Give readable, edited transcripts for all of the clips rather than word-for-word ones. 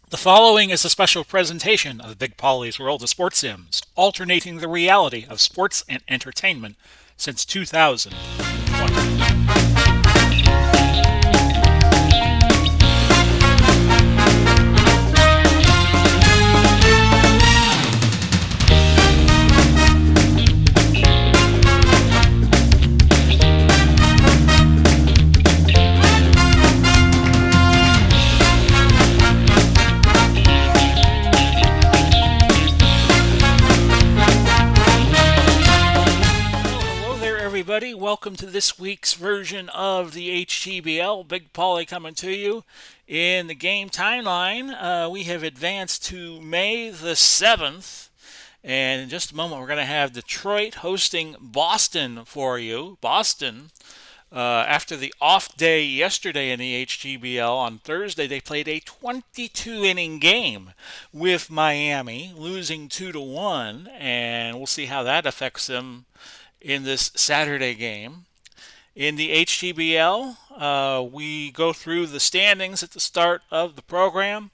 The following is a special presentation of Big Pauly's World of Sports Sims, alternating the reality of sports and entertainment since 2020. Hello there, everybody. Welcome to this week's version of the HTBL. Big Pauly coming to you. In the game timeline, we have advanced to May the 7th. And in just a moment, we're going to have Detroit hosting Boston for you. Boston, after the off day yesterday in the HTBL on Thursday, they played a 22 inning game with Miami, losing 2-1. And we'll see how that affects them in this Saturday game. In the HTBL, we go through the standings at the start of the program.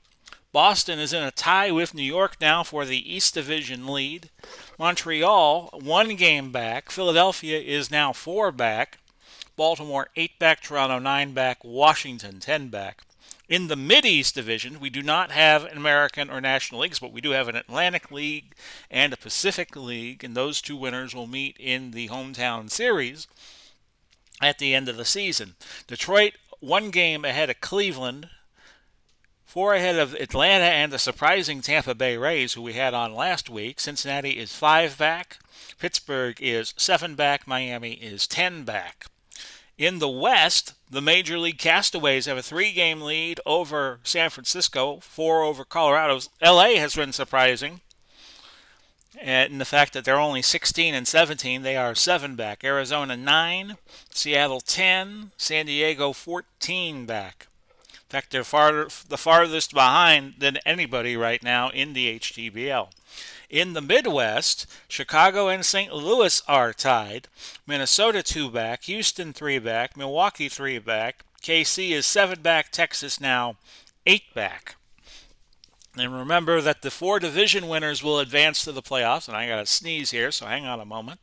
Boston is in a tie with New York now for the East Division lead. Montreal, 1 game back. Philadelphia is now 4 back. Baltimore, 8 back. Toronto, 9 back. Washington, 10 back. In the Mid-East Division, we do not have an American or National Leagues, but we do have an Atlantic League and a Pacific League, and those two winners will meet in the hometown series at the end of the season. Detroit, 1 game ahead of Cleveland, 4 ahead of Atlanta and the surprising Tampa Bay Rays, who we had on last week. Cincinnati is 5 back. Pittsburgh is 7 back. Miami is 10 back. In the West, the Major League Castaways have a 3 game lead over San Francisco, 4 over Colorado. LA has been surprising. And in the fact that they're only 16 and 17, they are 7 back. Arizona 9, Seattle 10, San Diego 14 back. In fact, they're the farthest behind than anybody right now in the HTBL. In the Midwest, Chicago and St. Louis are tied. Minnesota 2 back, Houston 3 back, Milwaukee 3 back, KC is 7 back, Texas now 8 back. And remember that the 4 division winners will advance to the playoffs. And I got to sneeze here, so hang on a moment.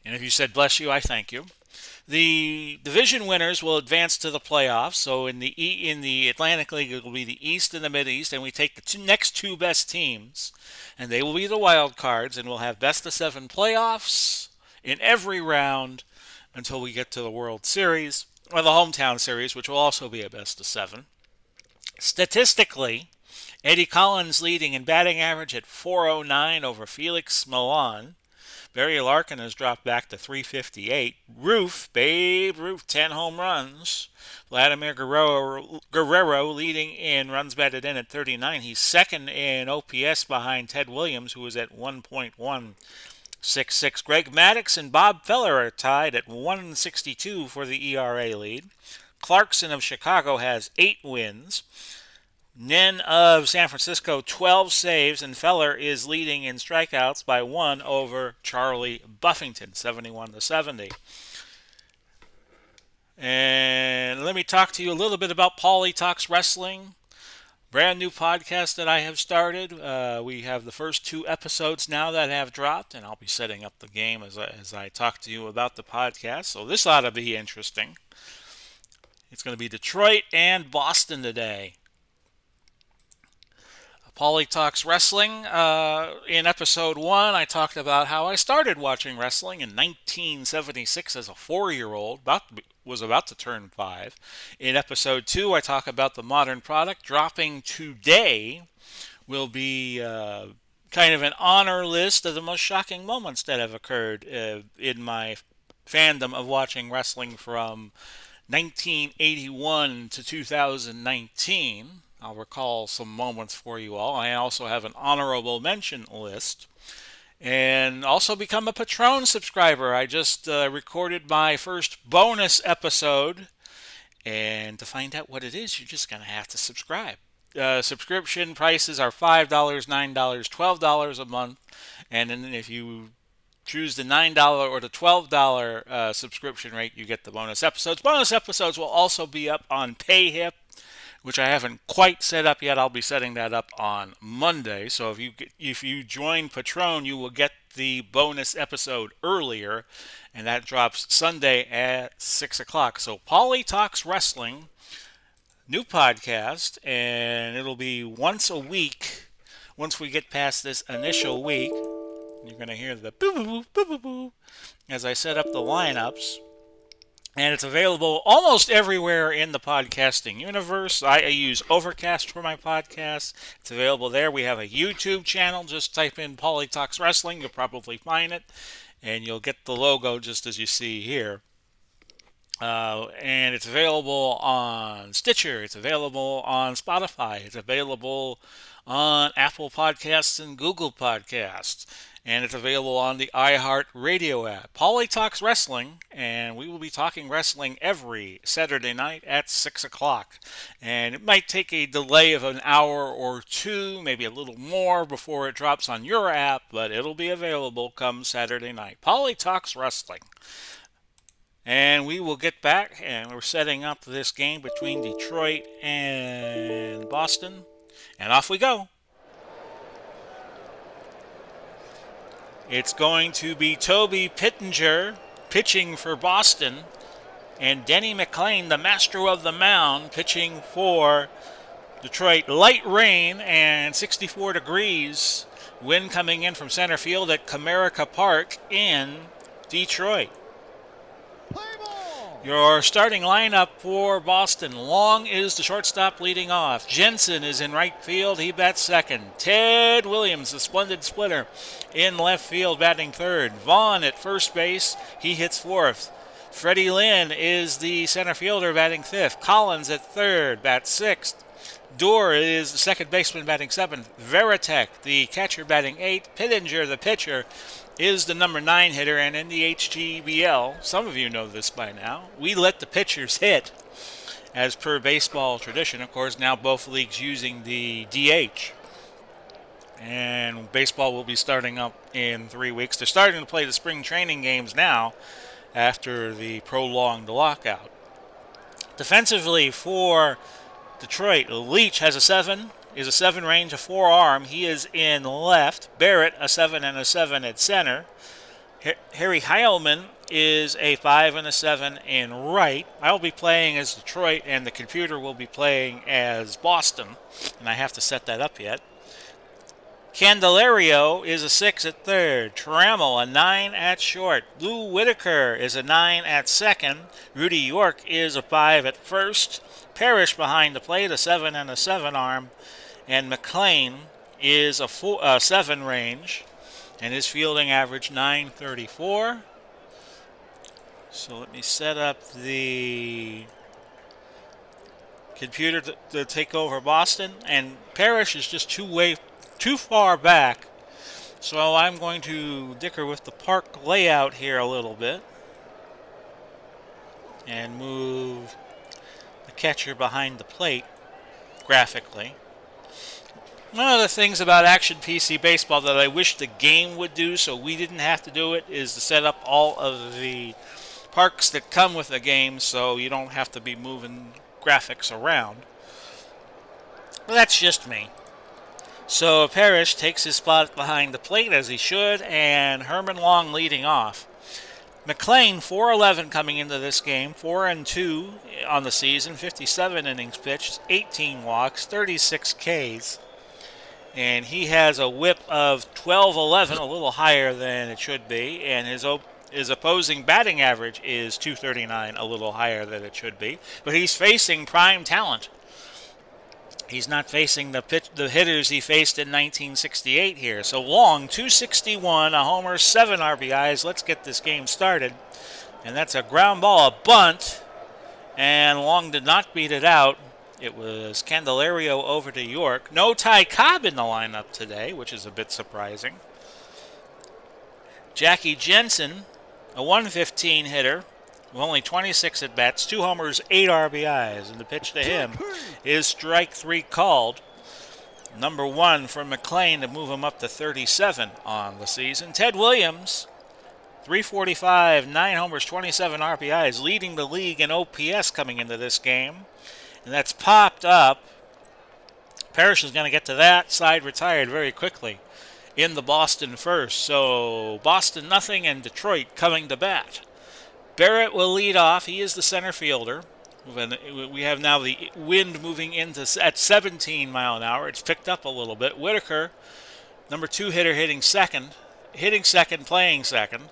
And if you said bless you, I thank you. The division winners will advance to the playoffs. So in the Atlantic League, it will be the East and the Mid East, and we take the next 2 best teams, and they will be the wild cards, and we'll have best of 7 playoffs in every round until we get to the World Series or the hometown series, which will also be a best of 7. Statistically, Eddie Collins leading in batting average at 409 over Felix Milan. Barry Larkin has dropped back to 358. Babe Ruth, 10 home runs. Vladimir Guerrero leading in runs batted in at 39. He's second in OPS behind Ted Williams, who is at 1.166. Greg Maddux and Bob Feller are tied at 162 for the ERA lead. Clarkson of Chicago has 8 wins. Nen of San Francisco, 12 saves, and Feller is leading in strikeouts by 1 over Charlie Buffington, 71-70. And let me talk to you a little bit about Pauly Talks Wrestling. Brand new podcast that I have started. We have the first 2 episodes now that have dropped, and I'll be setting up the game as I talk to you about the podcast. So this ought to be interesting. It's going to be Detroit and Boston today. Pauly Talks Wrestling. In episode 1, I talked about how I started watching wrestling in 1976 as a 4-year-old, was about to turn 5. In episode 2, I talk about the modern product. Dropping today will be kind of an honor list of the most shocking moments that have occurred in my fandom of watching wrestling from 1981 to 2019. I'll recall some moments for you all. I also have an honorable mention list. And also become a Patron subscriber. I just recorded my first bonus episode. And to find out what it is, you're just going to have to subscribe. Subscription prices are $5, $9, $12 a month. And then if you choose the $9 or the $12 subscription rate, you get the bonus episodes. Bonus episodes will also be up on PayHip, which I haven't quite set up yet. I'll be setting that up on Monday. So if you join Patron, you will get the bonus episode earlier, and that drops Sunday at 6 o'clock. So Pauly Talks Wrestling, new podcast, and it'll be once a week. Once we get past this initial week, you're going to hear the boo boo boo boo boo boo as I set up the lineups. And it's available almost everywhere in the podcasting universe. I use Overcast for my podcast. It's available there. We have a YouTube channel. Just type in Pauly Talks Wrestling. You'll probably find it. And you'll get the logo just as you see here. And it's available on Stitcher. It's available on Spotify. It's available on Apple Podcasts and Google Podcasts. And it's available on the iHeart Radio app. Pauly Talks Wrestling, and we will be talking wrestling every Saturday night at 6 o'clock. And it might take a delay of an hour or two, maybe a little more before it drops on your app, but it'll be available come Saturday night. Pauly Talks Wrestling. And we will get back, and we're setting up this game between Detroit and Boston. And off we go. It's going to be Toby Pittenger pitching for Boston, and Denny McLain, the master of the mound, pitching for Detroit. Light rain and 64 degrees. Wind coming in from center field at Comerica Park in Detroit. Your starting lineup for Boston. Long is the shortstop leading off. Jensen is in right field. He bats second. Ted Williams, the splendid splitter, in left field batting third. Vaughn at first base. He hits fourth. Freddie Lynn is the center fielder batting fifth. Collins at third, bats sixth. Dorr is the second baseman batting seventh. Veritek, the catcher, batting eighth. Pittenger, the pitcher, is the number 9 hitter, and in the HTBL, some of you know this by now, we let the pitchers hit as per baseball tradition. Of course, now both leagues using the DH. And baseball will be starting up in 3 weeks. They're starting to play the spring training games now after the prolonged lockout. Defensively for Detroit, Leach has a 7. Is a 7 range, a 4-arm. He is in left. Barrett, a 7 and a 7 at center. Harry Heilman is a 5 and a 7 in right. I'll be playing as Detroit, and the computer will be playing as Boston, and I have to set that up yet. Candelario is a 6 at third. Trammell, a 9 at short. Lou Whitaker is a 9 at second. Rudy York is a 5 at first. Parrish behind the plate, a 7 and a 7-arm. And McLain is a 7 range, and his fielding average 934. So let me set up the computer to take over Boston. And Parrish is just too far back, so I'm going to dicker with the park layout here a little bit and move the catcher behind the plate graphically. One of the things about Action PC Baseball that I wish the game would do so we didn't have to do it is to set up all of the parks that come with the game so you don't have to be moving graphics around. But that's just me. So Parrish takes his spot behind the plate as he should, and Herman Long leading off. McLain, 4-11 coming into this game, 4-2 on the season, 57 innings pitched, 18 walks, 36 Ks. And he has a whip of 12-11, a little higher than it should be, and his opposing batting average is 239, a little higher than it should be. But he's facing prime talent. He's not facing the hitters he faced in 1968 here. So Long, 261, a homer, 7 RBIs. Let's get this game started. And that's a ground ball, a bunt, and Long did not beat it out. It was Candelario over to York. No Ty Cobb in the lineup today, which is a bit surprising. Jackie Jensen, a 115 hitter, with only 26 at-bats, 2 homers, 8 RBIs. And the pitch to him is strike 3 called. Number 1 for McLain to move him up to 37 on the season. Ted Williams 345, 9 homers, 27 RBIs, leading the league in OPS coming into this game. And that's popped up. Parrish is going to get to that side retired very quickly in the Boston first. So Boston nothing and Detroit coming to bat. Barrett will lead off. He is the center fielder. We have now the wind moving into at 17 mile an hour. It's picked up a little bit. Whitaker, number 2 hitter, hitting second, playing second.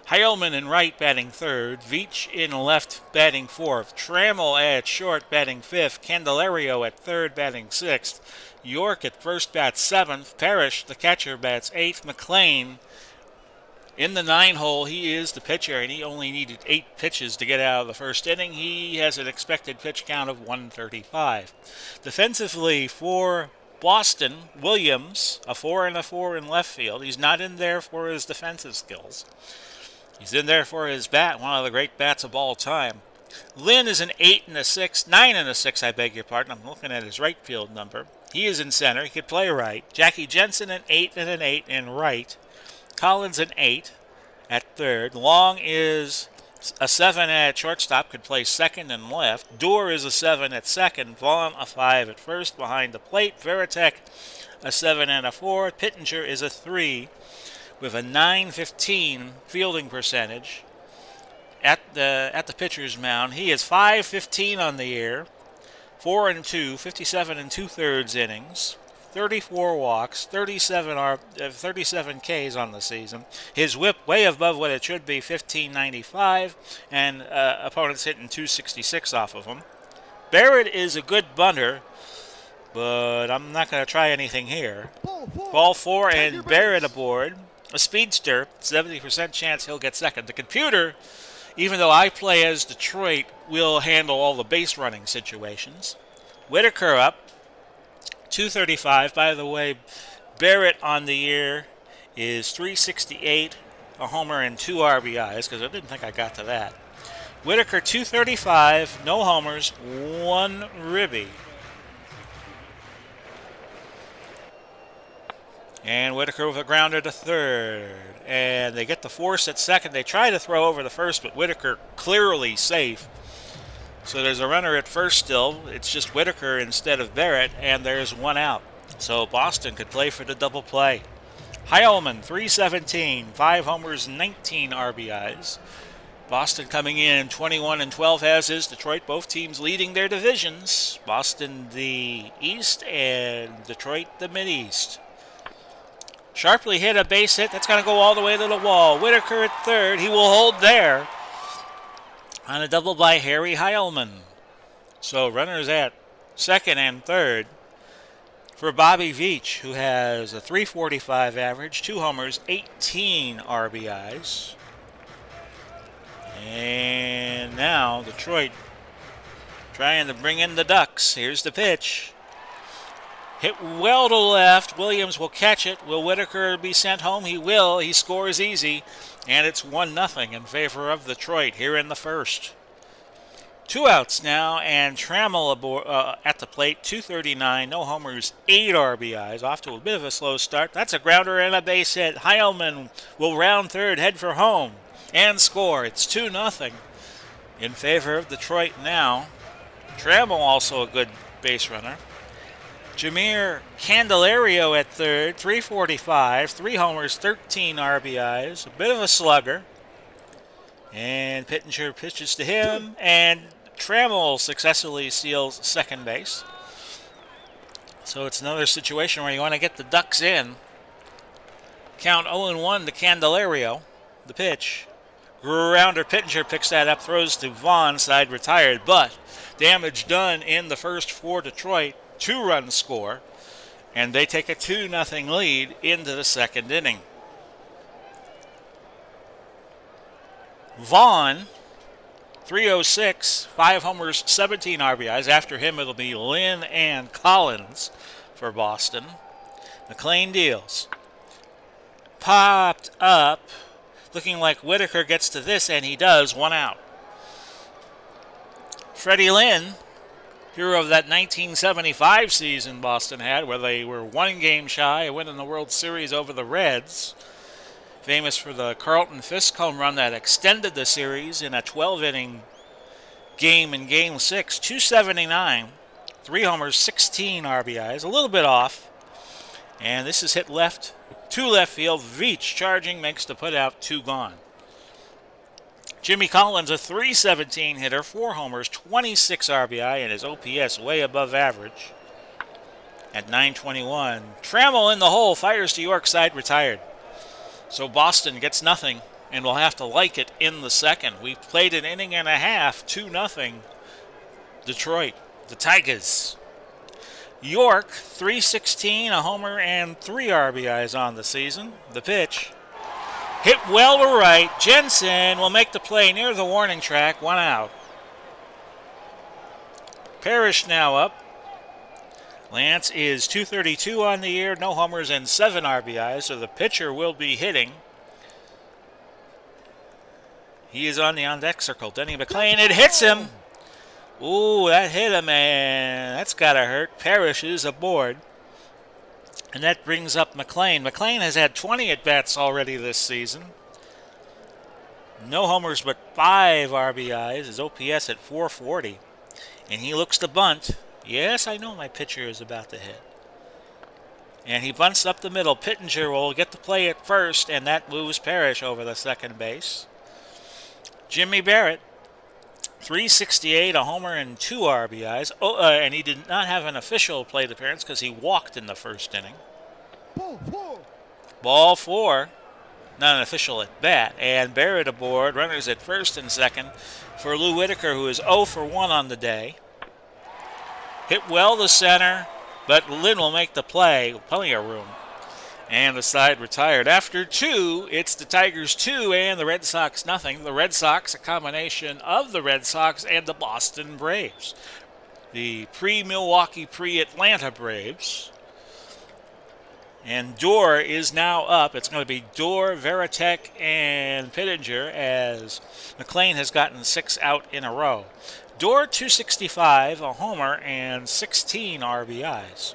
Heilman in right batting third. Veach in left batting fourth. Trammell at short batting fifth. Candelario at third batting sixth. York at first bats seventh. Parrish, the catcher, bats eighth. McLean in the 9-hole. He is the pitcher, and he only needed 8 pitches to get out of the first inning. He has an expected pitch count of 135. Defensively for Boston, Williams, a 4 and a 4 in left field. He's not in there for his defensive skills. He's in there for his bat, one of the great bats of all time. Lynn is an 8 and a 6, 9 and a 6, I beg your pardon. I'm looking at his right field number. He is in center. He could play right. Jackie Jensen an 8 and an 8 in right. Collins an 8 at third. Long is a 7 at shortstop, could play second and left. Doerr is a 7 at second. Vaughn a 5 at first behind the plate. Veritek a 7 and a 4. Pittenger is a 3 with a .915 fielding percentage at the pitcher's mound. He is .515 on the year, 4 and 2, 57 and 2/3 innings, 34 walks, 37 Ks on the season. His whip way above what it should be, 1595, and opponents hitting 266 off of him. Barrett is a good bunter, but I'm not going to try anything here. Ball 4 and Barrett aboard. A speedster, 70% chance he'll get second. The computer, even though I play as Detroit, will handle all the base running situations. Whitaker up, 235. By the way, Barrett on the year is 368, a homer and 2 RBIs, because I didn't think I got to that. Whitaker 235, no homers, 1 ribby. And Whitaker with a grounder to third. And they get the force at second. They try to throw over the first, but Whitaker clearly safe. So there's a runner at first still. It's just Whitaker instead of Barrett, and there's 1 out. So Boston could play for the double play. Heilman, 317, 5 homers, 19 RBIs. Boston coming in 21 and 12, as is Detroit. Both teams leading their divisions. Boston the East and Detroit the Mid-East. Sharply hit a base hit. That's going to go all the way to the wall. Whitaker at third. He will hold there on a double by Harry Heilman. So runners at second and third for Bobby Veach, who has a .345 average, 2 homers, 18 RBIs. And now Detroit trying to bring in the Ducks. Here's the pitch. Hit well to left. Williams will catch it. Will Whitaker be sent home? He will. He scores easy. And it's 1-0 in favor of Detroit here in the first. 2 outs now, and Trammell at the plate, 239, no homers, 8 RBIs. Off to a bit of a slow start. That's a grounder and a base hit. Heilman will round third, head for home, and score. It's 2-0 in favor of Detroit now. Trammell also a good base runner. Jameer Candelario at third, 345, 3 homers, 13 RBIs, a bit of a slugger. And Pittenger pitches to him, and Trammell successfully steals second base. So it's another situation where you want to get the Ducks in. Count 0-1 to Candelario, the pitch. Grounder, Pittenger picks that up, throws to Vaughn, side retired, but damage done in the first for Detroit. 2-run score, and they take a 2-0 lead into the second inning. Vaughn, 306, 5 homers, 17 RBIs. After him, it'll be Lynn and Collins for Boston. McLean deals. Popped up, looking like Whitaker gets to this, and he does. 1 out. Freddie Lynn, hero of that 1975 season Boston had, where they were 1 game shy of winning the World Series over the Reds. famous for the Carlton Fisk home run that extended the series in a 12-inning game in Game 6. 279, 3 homers, 16 RBIs, a little bit off. And this is hit left to left field. Veach charging, makes the putout, 2 gone. Jimmy Collins, a .317 hitter, 4 homers, 26 RBI, and his OPS way above average at .921. Trammell in the hole, fires to York, side retired. So Boston gets nothing and will have to like it in the second. We played an inning and a half, 2-0 Detroit, the Tigers. York, .316, a homer, and 3 RBIs on the season. The pitch. Hit well to right. Jensen will make the play near the warning track. 1 out. Parrish now up. Lance is .232 on the year. No homers and 7 RBIs. So the pitcher will be hitting. He is on the on-deck circle. Denny McLain. It hits him. Ooh, that hit him, man. That's got to hurt. Parrish is aboard. And that brings up McLain. McLain has had 20 at-bats already this season. No homers but 5 RBIs. His OPS at .440. And he looks to bunt. Yes, I know my pitcher is about to hit. And he bunts up the middle. Pittenger will get the play at first, and that moves Parrish over the second base. Jimmy Barrett, .368, a homer, and 2 RBIs. And he did not have an official plate appearance because he walked in the first inning. Ball 4. Not an official at bat. And Barrett aboard. Runners at first and second for Lou Whitaker, who is 0 for 1 on the day. Hit well to center, but Lynn will make the play. Plenty of room. And the side retired. After 2, it's the Tigers 2 and the Red Sox nothing. The Red Sox, a combination of the Red Sox and the Boston Braves. The pre-Milwaukee, pre-Atlanta Braves. And Dorr is now up. It's going to be Dorr, Veritek, and Pittenger as McLain has gotten 6 out in a row. Dorr, .265, a homer, and 16 RBIs.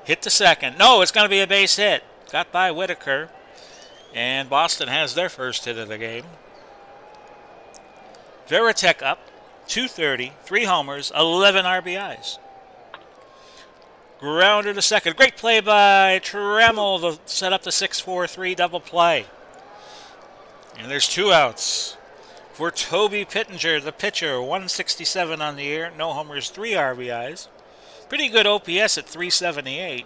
Hit to second. No, it's going to be a base hit. Got by Whitaker. And Boston has their first hit of the game. Veritek up, .230, 3 homers, 11 RBIs. Grounder to second. Great play by Trammell to set up the 6-4-3 double play. And there's 2 outs for Toby Pittenger, the pitcher. .167 on the year. No homers, 3 RBIs. Pretty good OPS at .378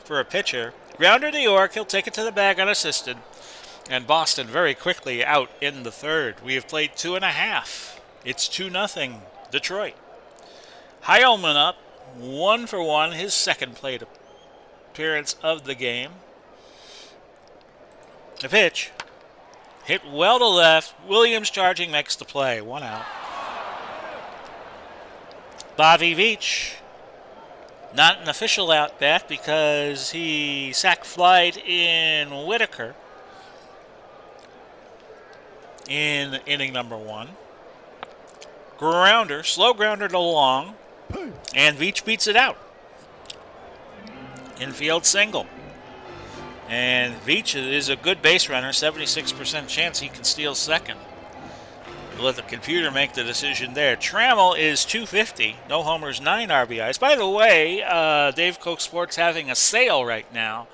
for a pitcher. Grounder to York. He'll take it to the bag unassisted. And Boston very quickly out in the third. We have played 2.5. It's 2-0 Detroit. Heilman up, 1 for 1, his second plate appearance of the game. The pitch. Hit well to left. Williams charging, makes the play. 1 out. Bobby Veach. Not an official at-bat because he sac-flied in Whitaker in inning number 1. Grounder, slow grounder to long, and Veach beats it out. Infield single. And Veach is a good base runner, 76% chance he can steal second. We'll let the computer make the decision there. Trammell is .250, no homers, 9 RBIs. By the way, Dave Koch Sports having a sale right now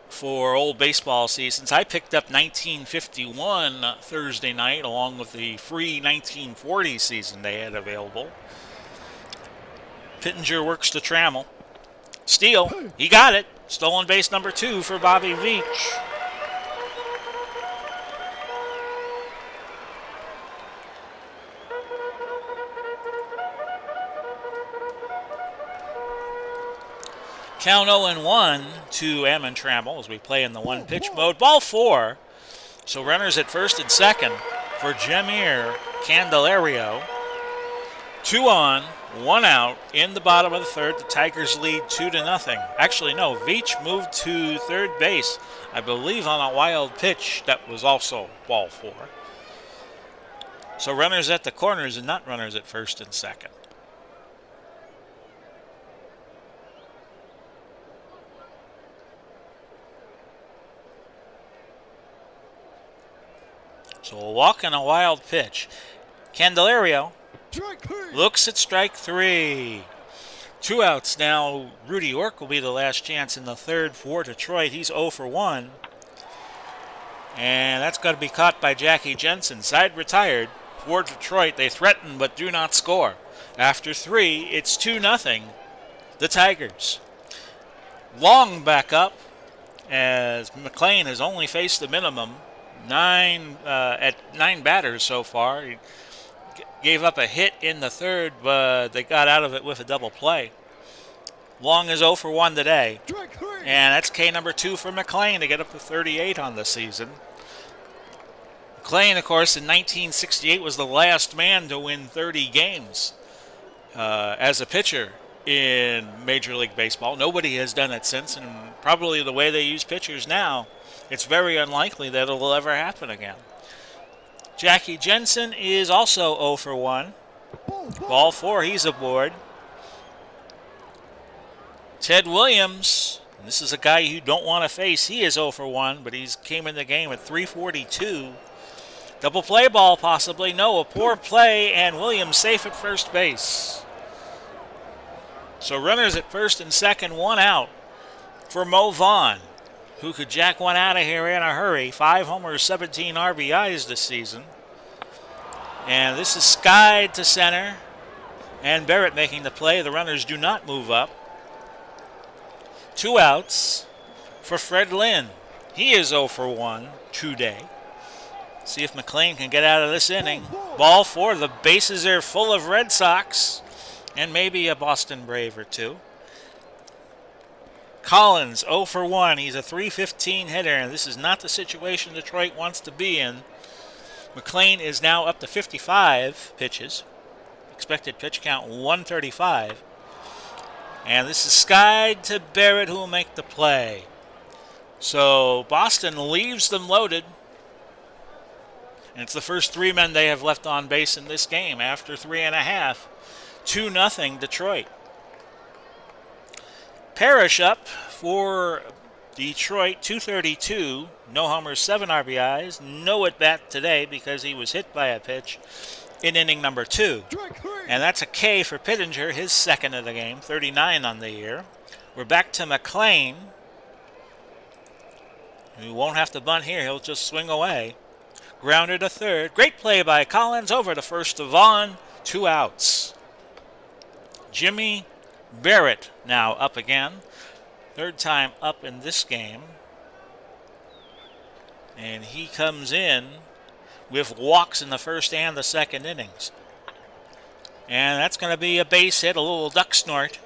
for old baseball seasons. I picked up 1951 Thursday night along with the free 1940 season they had available. Pittenger works to Trammell. Steal, he got it. Stolen base number 2 for Bobby Veach. Count 0-1 to Ammon Trammell as we play in the one-pitch mode. Ball 4. So runners at first and second for Jemir Candelario. 2 on, 1 out in the bottom of the third. The Tigers lead 2-0. Actually, no, Veach moved to third base, I believe on a wild pitch that was also ball 4. So runners at the corners and not runners at first and second. So a walk and a wild pitch. Candelario looks at strike 3. 2 outs now. Rudy York will be the last chance in the third for Detroit. He's 0 for 1. And that's going to be caught by Jackie Jensen. Side retired for Detroit. They threaten but do not score. After 3, it's 2-0. The Tigers. Long back up as McLean has only faced the minimum. 9 batters so far. He gave up a hit in the third, but they got out of it with a double play. Long is 0 for 1 today. And that's K number 2 for McLean to get up to 38 on the season. McLean, of course, in 1968 was the last man to win 30 games as a pitcher in Major League Baseball. Nobody has done it since, and probably the way they use pitchers now, it's very unlikely that it will ever happen again. Jackie Jensen is also 0 for 1. Ball 4, he's aboard. Ted Williams, this is a guy you don't want to face. He is 0 for 1, but he's came in the game at 342. Double play ball possibly. No, a poor play, and Williams safe at first base. So runners at first and second, 1 out for Mo Vaughn, who could jack one out of here in a hurry. 5 homers, 17 RBIs this season. And this is skied to center, and Barrett making the play. The runners do not move up. 2 outs for Fred Lynn. He is 0 for 1 today. See if McLean can get out of this inning. Ball 4. The bases are full of Red Sox and maybe a Boston Brave or 2. Collins 0 for 1. He's a .315 hitter, and this is not the situation Detroit wants to be in. McLean is now up to 55 pitches. Expected pitch count 135. And this is skied to Barrett, who will make the play. So Boston leaves them loaded. And it's the first 3 men they have left on base in this game after 3.5. 2-0 Detroit. Parrish up for Detroit, 232. No homers, 7 RBIs. No at-bat today because he was hit by a pitch in inning number 2. And that's a K for Pittenger, his second of the game, 39 on the year. We're back to McLean, who won't have to bunt here. He'll just swing away. Grounded to third. Great play by Collins over to first to Vaughn. 2 outs. Jimmy Barrett now up again. Third time up in this game. And he comes in with walks in the first and the second innings. And that's going to be a base hit, a little duck snort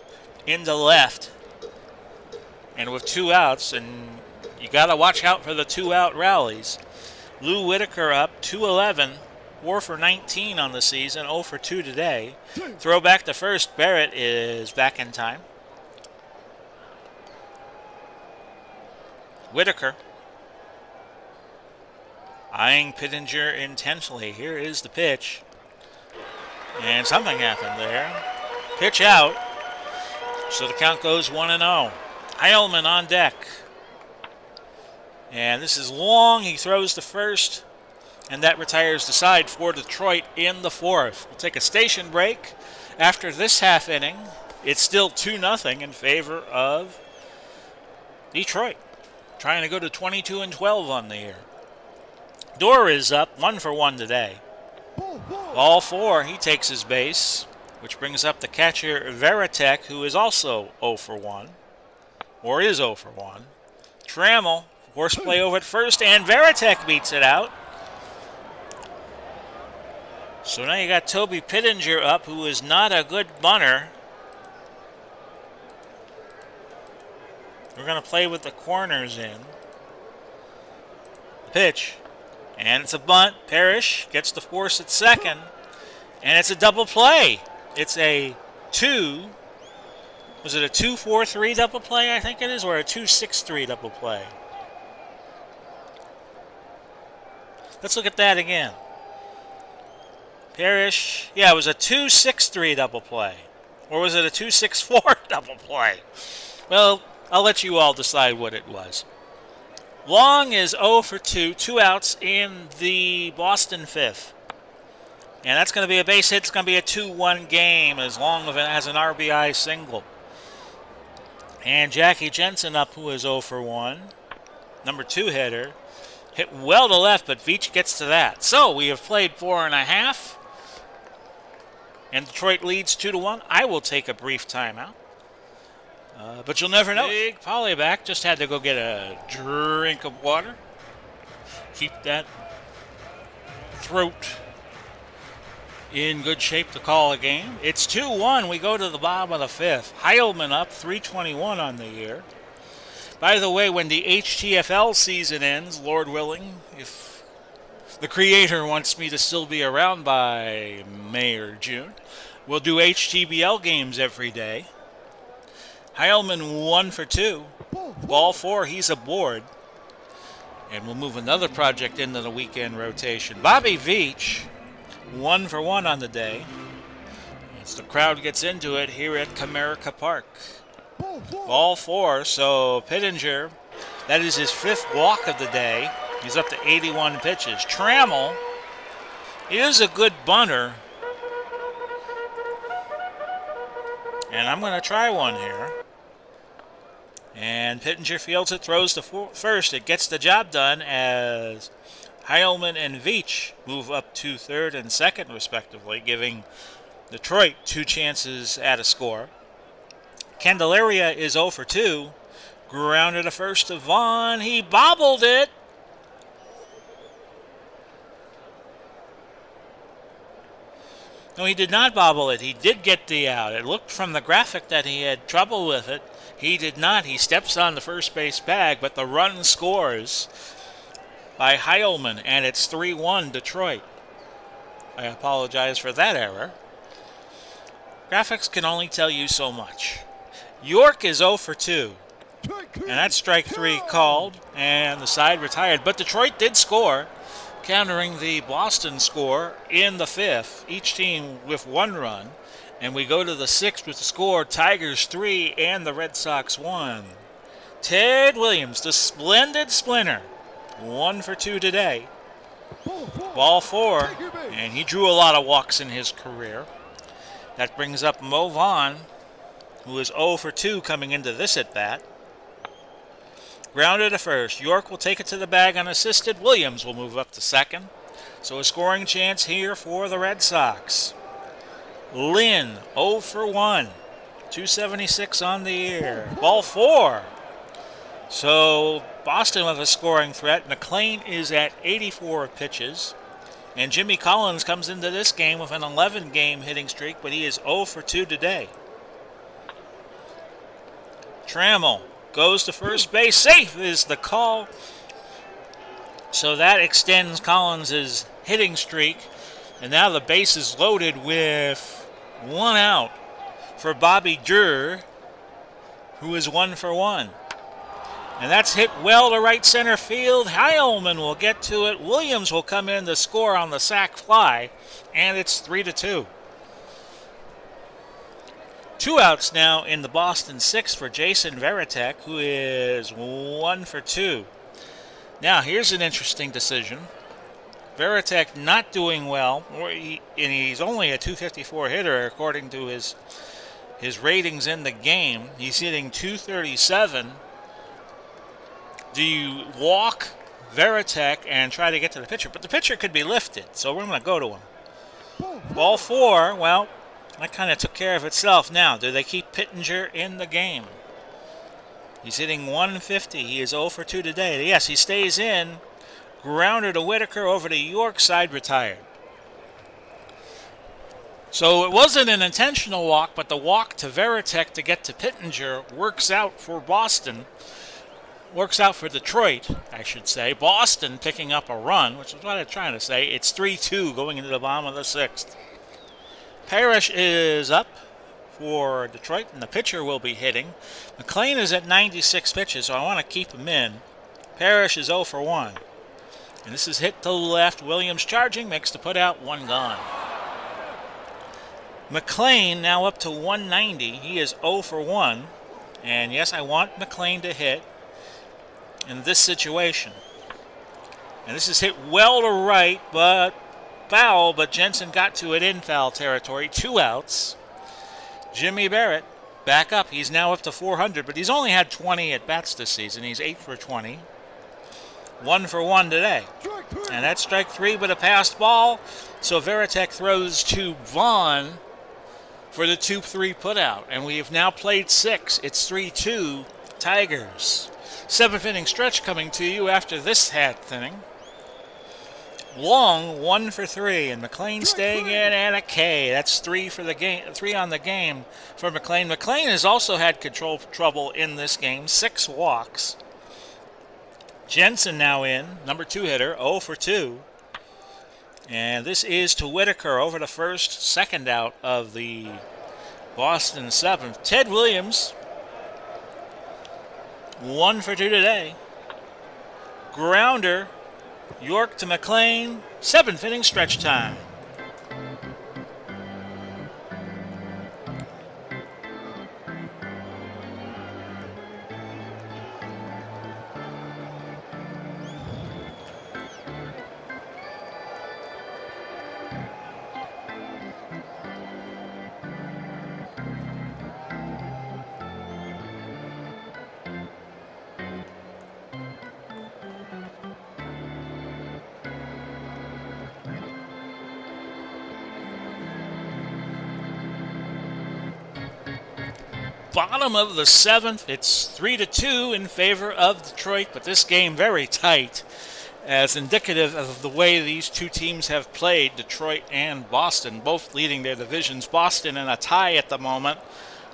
into left. And with 2 outs, and you got to watch out for the 2-out rallies. Lou Whitaker up, 211, 4 for 19 on the season, 0 for 2 today. Throw back to first. Barrett is back in time. Whitaker eyeing Pittenger intensely. Here is the pitch. And something happened there. Pitch out. So the count goes 1-0. Heilman on deck. And this is long. He throws to first. And that retires the side for Detroit in the 4th. We'll take a station break. After this half inning, it's still 2-0 in favor of Detroit. Trying to go to 22-12 on the year. Dorr is up, 1 for 1 today. Ball 4, he takes his base, which brings up the catcher Veritek, who is also 0 for 1, or is 0 for 1. Trammell, horseplay over at first, and Veritek beats it out. So now you got Toby Pittenger up, who is not a good bunter. We're going to play with the corners in. Pitch. And it's a bunt. Parrish gets the force at second. And it's a double play. It's a 2. Was it a 2-4-3 double play, I think it is, or a 2-6-3 double play? Let's look at that again. Parrish. Yeah, it was a 2-6-3 double play. Or was it a 2-6-4 double play? Well, I'll let you all decide what it was. Long is 0 for 2, 2 outs in the Boston fifth. And that's going to be a base hit. It's going to be a 2-1 game as long as an RBI single. And Jackie Jensen up, who is 0 for 1. Number 2 hitter. Hit well to left, but Veach gets to that. So we have played 4.5. And Detroit leads 2-1. I will take a brief timeout. But you'll never know. Big Pauly back. Just had to go get a drink of water. Keep that throat in good shape to call a game. It's 2-1. We go to the bottom of the fifth. Heilman up, 321 on the year. By the way, when the HTFL season ends, Lord willing, if the creator wants me to still be around by May or June, we'll do HTBL games every day. Heilman 1 for 2. Ball 4, he's aboard. And we'll move another project into the weekend rotation. Bobby Veach, 1 for 1 on the day. As the crowd gets into it here at Comerica Park. Ball 4, so Pittenger, that is his 5th walk of the day. He's up to 81 pitches. Trammell is a good bunter. And I'm going to try one here. And Pittenger fields it, throws to first. It gets the job done as Heilman and Veach move up to third and second, respectively, giving Detroit 2 chances at a score. Candelaria is 0 for 2. Grounded to first to Vaughn. He bobbled it. No, he did not bobble it. He did get the out. It looked from the graphic that he had trouble with it. He did not. He steps on the first base bag, but the run scores by Heilman, and it's 3-1 Detroit. I apologize for that error. Graphics can only tell you so much. York is 0 for 2. And that's strike 3 called, and the side retired. But Detroit did score, countering the Boston score in the 5th, each team with 1 run. And we go to the 6th with the score, Tigers 3 and the Red Sox 1. Ted Williams, the splendid splinter, 1 for 2 today. Ball 4, and he drew a lot of walks in his career. That brings up Mo Vaughn, who is 0 for 2 coming into this at-bat. Grounded to first. York will take it to the bag unassisted. Williams will move up to second. So a scoring chance here for the Red Sox. Lynn, 0 for 1. 276 on the year. Ball 4. So Boston with a scoring threat. McLean is at 84 pitches. And Jimmy Collins comes into this game with an 11-game hitting streak, but he is 0 for 2 today. Trammell goes to first base. Safe is the call. So that extends Collins' hitting streak. And now the base is loaded with 1 out for Bobby Durr, who is 1 for 1. And that's hit well to right center field. Heilman will get to it. Williams will come in to score on the sac fly. And it's 3-2. 2 outs now in the Boston 6th for Jason Varitek, who is 1 for 2. Now, here's an interesting decision. Varitek not doing well, and he's only a 254 hitter according to his ratings in the game. He's hitting 237. Do you walk Varitek and try to get to the pitcher? But the pitcher could be lifted, so we're going to go to him. Ball 4, well, that kind of took care of itself. Now, do they keep Pittenger in the game? He's hitting 150. He is 0 for 2 today. Yes, he stays in. Grounded to Whitaker over to York, side retired. So it wasn't an intentional walk, but the walk to Varitek to get to Pittenger works out for Boston. Works out for Detroit, I should say. Boston picking up a run, which is what I'm trying to say. It's 3-2 going into the bottom of the 6th. Parrish is up for Detroit, and the pitcher will be hitting. McLean is at 96 pitches, so I want to keep him in. Parrish is 0 for 1. And this is hit to the left. Williams charging, makes the put out, 1 gone. McLean now up to 190. He is 0 for 1. And yes, I want McLean to hit. in this situation. And this is hit well to right, but foul, but Jensen got to it in foul territory. 2 outs. Jimmy Barrett back up. He's now up to 400, but he's only had 20 at-bats this season. He's 8 for 20. 1 for 1 today. And that's strike 3 with a passed ball. So Veritek throws to Vaughn for the 2-3 putout. And we have now played 6. It's 3-2 Tigers. 7th inning stretch coming to you after this half inning. Long 1 for 3, and McLean staying in and a K. That's 3 for the game. 3 on the game for McLean. McLean has also had control trouble in this game. 6 walks. Jensen now in, number 2 hitter, 0 for 2. And this is to Whitaker over the first, second out of the Boston 7th. Ted Williams, 1 for 2 today. Grounder, York to McLean, 7th inning stretch time. Bottom of the 7th, it's 3-2 in favor of Detroit, but this game very tight, as indicative of the way these two teams have played, Detroit and Boston, both leading their divisions. Boston in a tie at the moment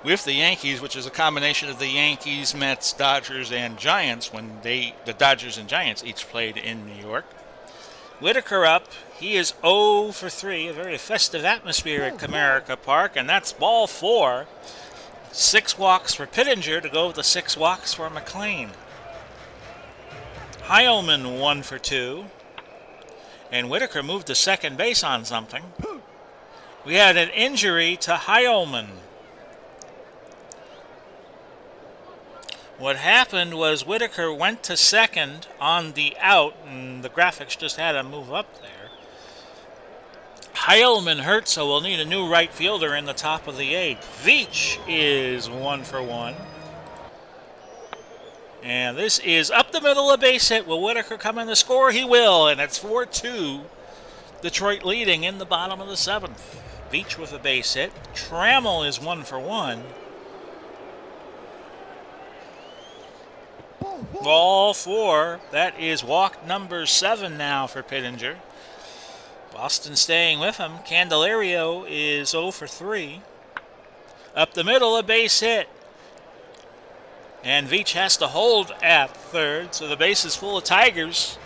with the Yankees, which is a combination of the Yankees, Mets, Dodgers, and Giants, when the Dodgers and Giants each played in New York. Whitaker up. He is 0 for 3, a very festive atmosphere at Comerica Park, and that's ball 4. 6 walks for Pittenger to go with the 6 walks for McLean. Heilman 1 for 2. And Whitaker moved to second base on something. We had an injury to Heilman. What happened was Whitaker went to second on the out, and the graphics just had him move up there. Heilman hurt, so we'll need a new right fielder in the top of the 8th. Veach is 1 for 1. And this is up the middle, a base hit. Will Whitaker come in to score? He will, and it's 4-2. Detroit leading in the bottom of the 7th. Veach with a base hit. Trammell is 1 for 1. Ball 4. That is walk number 7 now for Pittenger. Boston staying with him. Candelario is 0 for 3. Up the middle, a base hit. And Veach has to hold at third, so the base is full of Tigers.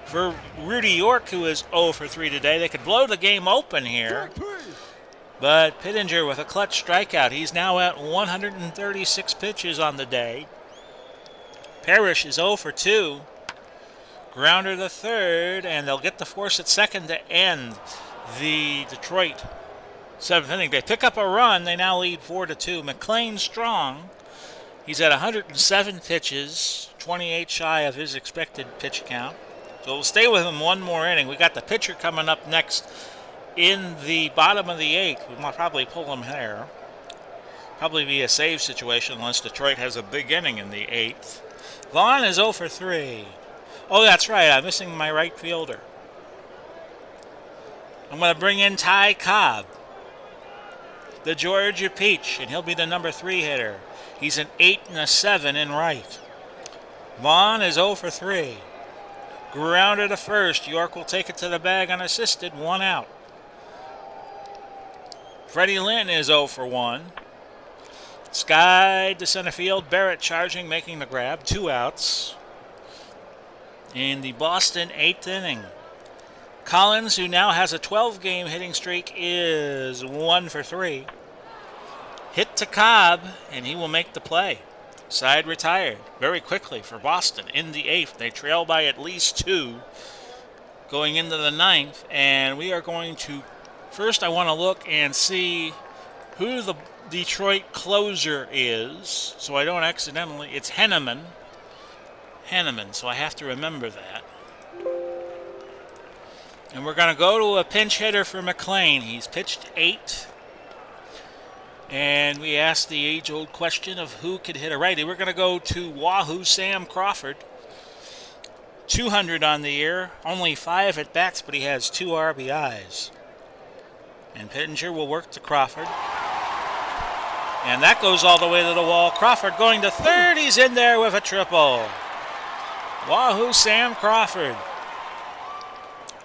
For Rudy York, who is 0 for 3 today, they could blow the game open here. But Pittenger with a clutch strikeout. He's now at 136 pitches on the day. Parrish is 0 for 2. Grounder to third, and they'll get the force at second to end the Detroit 7th inning. They pick up a run. They now lead 4-2. McLean strong. He's at 107 pitches, 28 shy of his expected pitch count. So we'll stay with him one more inning. We got the pitcher coming up next in the bottom of the 8th. We might probably pull him here. Probably be a save situation unless Detroit has a big inning in the 8th. Vaughn is 0 for 3. Oh, that's right. I'm missing my right fielder. I'm going to bring in Ty Cobb, the Georgia Peach, and he'll be the number 3 hitter. He's an 8 and a 7 in right. Vaughn is 0 for 3. Grounder to first. York will take it to the bag unassisted. 1 out. Freddie Lynn is 0 for 1. Sky to center field. Barrett charging, making the grab. 2 outs. In the Boston 8th inning, Collins, who now has a 12-game hitting streak, is 1 for 3. Hit to Cobb, and he will make the play. Side retired very quickly for Boston in the 8th. They trail by at least 2 going into the 9th, and we are going to, first I want to look and see who the Detroit closer is, so I don't accidentally, it's Henneman. Henneman, so I have to remember that. And we're going to go to a pinch hitter for McLean. He's pitched 8. And we asked the age-old question of who could hit a righty. We're going to go to Wahoo Sam Crawford. 200 on the year, only 5 at-bats, but he has 2 RBIs. And Pittenger will work to Crawford. And that goes all the way to the wall. Crawford going to third. He's in there with a triple. Wahoo Sam Crawford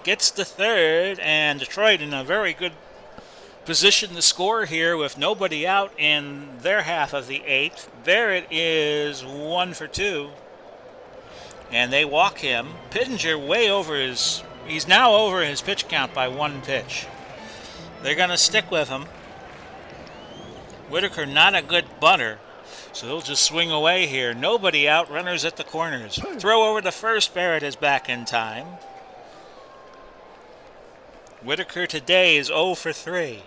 gets to third, and Detroit in a very good position to score here with nobody out in their half of the 8th. There it is, 1 for 2. And they walk him. Pittenger way over he's now over his pitch count by 1 pitch. They're going to stick with him. Whitaker not a good bunter, so he'll just swing away here. Nobody out, runners at the corners. Throw over to first, Barrett is back in time. Whitaker today is 0 for 3.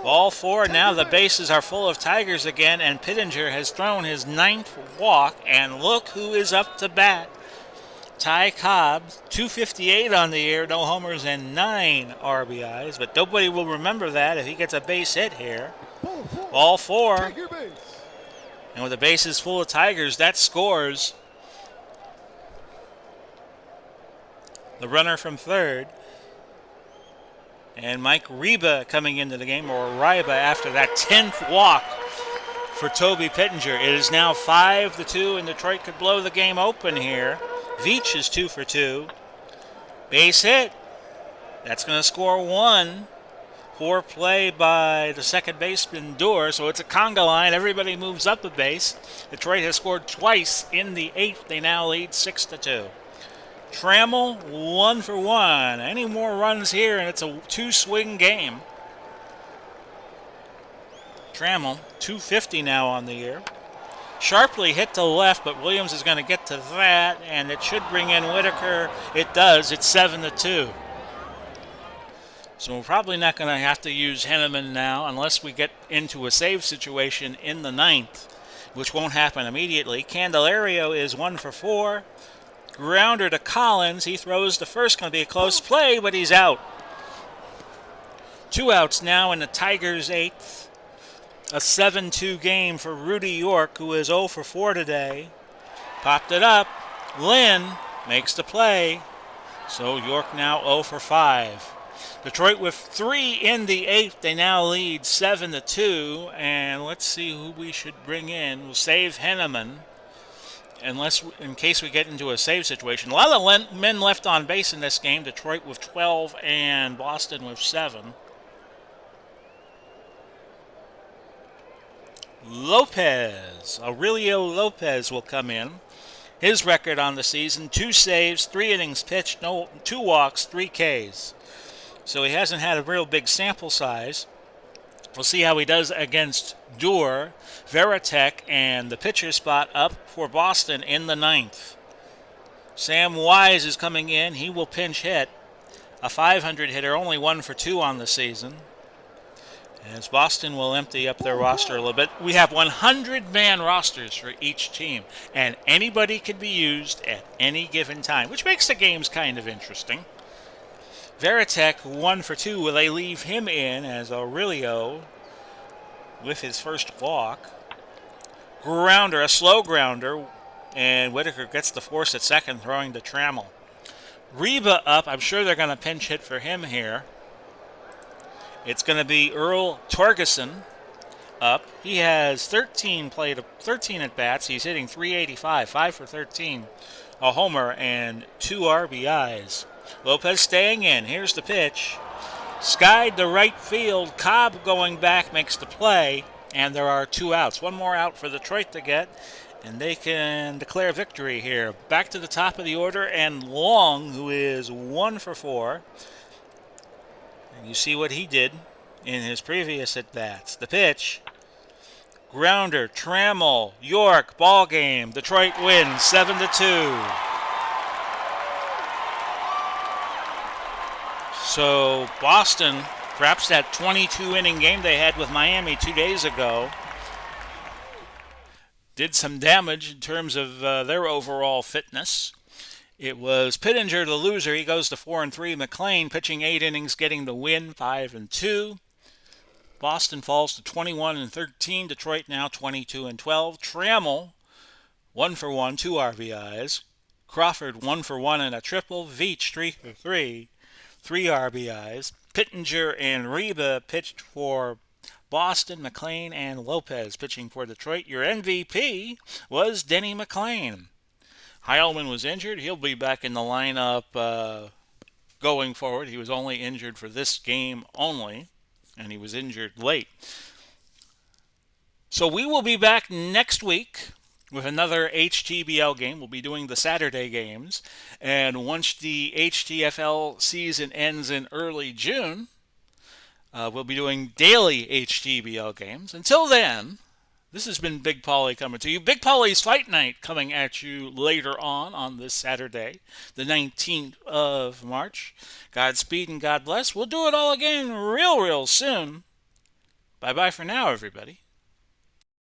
Ball 4, now the bases are full of Tigers again, and Pittenger has thrown his 9th walk, and look who is up to bat. Ty Cobb, 258 on the year, no homers and 9 RBIs, but nobody will remember that if he gets a base hit here. Ball 4, and with the bases full of Tigers, that scores the runner from third. And Mike Reba coming into the game, or Ryba, after that 10th walk for Toby Pittenger. It is now 5-2, and Detroit could blow the game open here. Veach is 2 for 2. Base hit. That's going to score 1. Poor play by the second baseman, Dorr, so it's a conga line. Everybody moves up a base. Detroit has scored twice in the 8th. They now lead 6-2. Trammell, 1 for 1. Any more runs here, and it's a 2-swing game. Trammell, 250 now on the year. Sharply hit to left, but Williams is going to get to that, and it should bring in Whitaker. It does. It's 7-2. So we're probably not going to have to use Henneman now unless we get into a save situation in the 9th, which won't happen immediately. Candelario is 1 for 4. Grounder to Collins. He throws the first. Going to be a close play, but he's out. 2 outs now in the Tigers' 8th. A 7-2 game for Rudy York, who is 0 for 4 today. Popped it up. Lynn makes the play. So York now 0 for 5. Detroit with 3 in the 8th. They now lead 7-2. And let's see who we should bring in. We'll save Henneman, in case we get into a save situation. A lot of men left on base in this game. Detroit with 12 and Boston with 7. Aurelio Lopez will come in. His record on the season, 2 saves, 3 innings pitched, 2 walks, 3 Ks. So he hasn't had a real big sample size. We'll see how he does against Dorr, Veritek, and the pitcher spot up for Boston in the 9th. Sam Wise is coming in. He will pinch hit. A 500 hitter, only 1 for 2 on the season. As Boston will empty up their roster a little bit. We have 100-man rosters for each team, and anybody can be used at any given time, which makes the games kind of interesting. Veritek, 1 for 2. Will they leave him in as Aurelio with his first walk? Grounder, a slow grounder, and Whitaker gets the force at second, throwing to Trammell. Reba up. I'm sure they're going to pinch hit for him here. It's going to be Earl Torgeson up. He has 13 at-bats. He's hitting .385, 5 for 13, a homer, and 2 RBIs. Lopez staying in. Here's the pitch. Skied to right field. Cobb going back makes the play, and there are 2 outs. 1 more out for Detroit to get, and they can declare victory here. Back to the top of the order, and Long, who is 1 for 4. And you see what he did in his previous at-bats. The pitch. Grounder, Trammell, York, ball game. Detroit wins 7-2. So Boston, perhaps that 22-inning game they had with Miami 2 days ago, did some damage in terms of their overall fitness. It was Pittenger, the loser. He goes to 4-3. McLean pitching 8 innings, getting the win, 5-2. Boston falls to 21-13. Detroit now 22-12. Trammell 1-for-1, 2 RBIs. Crawford 1-for-1 and a triple. Veach 3-for-3, 3 RBIs. Pittenger and Reba pitched for Boston. McLean and Lopez pitching for Detroit. Your MVP was Denny McLean. Heilman was injured. He'll be back in the lineup going forward. He was only injured for this game only, and he was injured late. So we will be back next week with another HTBL game. We'll be doing the Saturday games. And once the HTFL season ends in early June, we'll be doing daily HTBL games. Until then, this has been Big Pauly coming to you. Big Pauly's Fight Night coming at you later on this Saturday, the 19th of March. Godspeed and God bless. We'll do it all again real soon. Bye-bye for now, everybody.